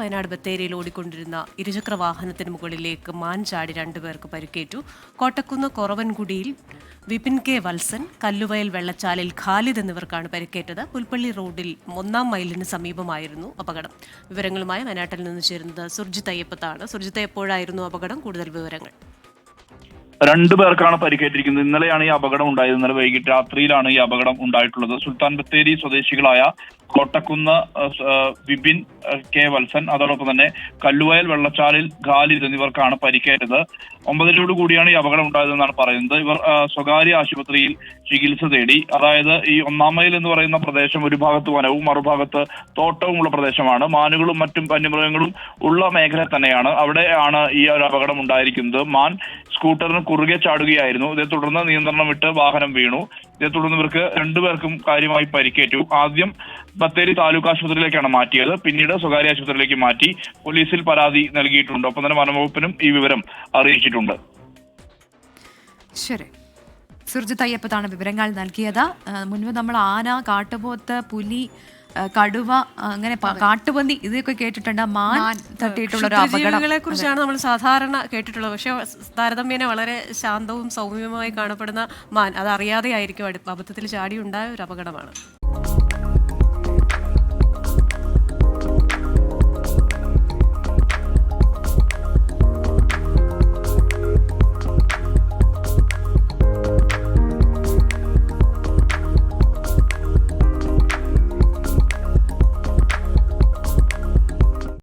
വയനാട് ബത്തേരിയിൽ ഓടിക്കൊണ്ടിരുന്ന ഇരുചക്ര വാഹനത്തിന് മുകളിലേക്ക് മാൻ ചാടി 2 പേർക്ക് പരിക്കേറ്റു. കോട്ടക്കുന്ന് കൊറവൻകുടിയിൽ വിപിൻ കെ വത്സൻ, കല്ലുവയൽ വെള്ളച്ചാലിൽ ഖാലിദ് എന്നിവർക്കാണ് പരിക്കേറ്റത്. പുൽപ്പള്ളി റോഡിൽ 1-ാം മൈലിന് സമീപമായിരുന്നു അപകടം. വിവരങ്ങളുമായി വയനാട്ടിൽ നിന്ന് ചേരുന്നത് സുർജിത്ത് അയ്യപ്പത്താണ്. സുർജിത്ത്, എപ്പോഴായിരുന്നു അപകടം? കൂടുതൽ വിവരങ്ങൾ. 2 പേർക്കാണ് പരിക്കേറ്റിരിക്കുന്നത്. ഇന്നലെയാണ് ഈ അപകടം ഉണ്ടായത്. ഇന്നലെ വൈകിട്ട് രാത്രിയിലാണ് ഈ അപകടം ഉണ്ടായിട്ടുള്ളത്. സുൽത്താൻ ബത്തേരി സ്വദേശികളായ കോട്ടക്കുന്ന് വിപിൻ കെ വത്സൻ, അതോടൊപ്പം തന്നെ കല്ലുവയൽ വെള്ളച്ചാലിൽ ഖാലിദ് എന്നിവർക്കാണ് പരിക്കേറ്റത്. 9 കൂടിയാണ് ഈ അപകടം ഉണ്ടായതെന്നാണ് പറയുന്നത്. ഇവർ സ്വകാര്യ ആശുപത്രിയിൽ ചികിത്സ തേടി. അതായത് ഈ 1-ാം മൈൽ എന്ന് പറയുന്ന പ്രദേശം ഒരു ഭാഗത്ത് വനവും മറുഭാഗത്ത് തോട്ടവുമുള്ള പ്രദേശമാണ്. മാനുകളും മറ്റും വന്യമൃഗങ്ങളും ഉള്ള മേഖല തന്നെയാണ്. അവിടെയാണ് ഈ ഒരു അപകടം ഉണ്ടായിരിക്കുന്നത്. മാൻ സ്കൂട്ടറിന് കുറുകെ ചാടുകയായിരുന്നു. ഇതേ തുടർന്ന് നിയന്ത്രണം വിട്ട് വാഹനം വീണു. ഇതേ തുടർന്ന് ഇവർക്ക് 2 പേർക്കും കാര്യമായി പരിക്കേറ്റു. ആദ്യം ബത്തേരി താലൂക്ക് ആശുപത്രിയിലേക്കാണ് മാറ്റിയത്. പിന്നീട് സ്വകാര്യ ആശുപത്രിയിലേക്ക് മാറ്റി. പോലീസിൽ പരാതി നൽകിയിട്ടുണ്ട്. ഒപ്പം തന്നെ വനംവകുപ്പിനും ഈ വിവരം അറിയിച്ചിട്ടുണ്ട്. ശരി, സുർജിത്ത് അയ്യപ്പത്താണ് വിവരങ്ങൾ നൽകിയത്. മുൻപ് നമ്മൾ ആന, കാട്ടുപോത്ത്, പുലി, കടുവ, അങ്ങനെ കാട്ടുപന്നി ഇതൊക്കെ കേട്ടിട്ടുണ്ട്. മാൻ തട്ടിയിട്ടുള്ള ഒരു അപകടങ്ങളെ കുറിച്ചാണ് നമ്മൾ സാധാരണ കേട്ടിട്ടുള്ളത്. പക്ഷെ താരതമ്യേന വളരെ ശാന്തവും സൗമ്യവുമായി കാണപ്പെടുന്ന മാൻ, അത് അറിയാതെ ആയിരിക്കും അബദ്ധത്തിൽ ചാടി ഉണ്ടായ ഒരു അപകടമാണ്.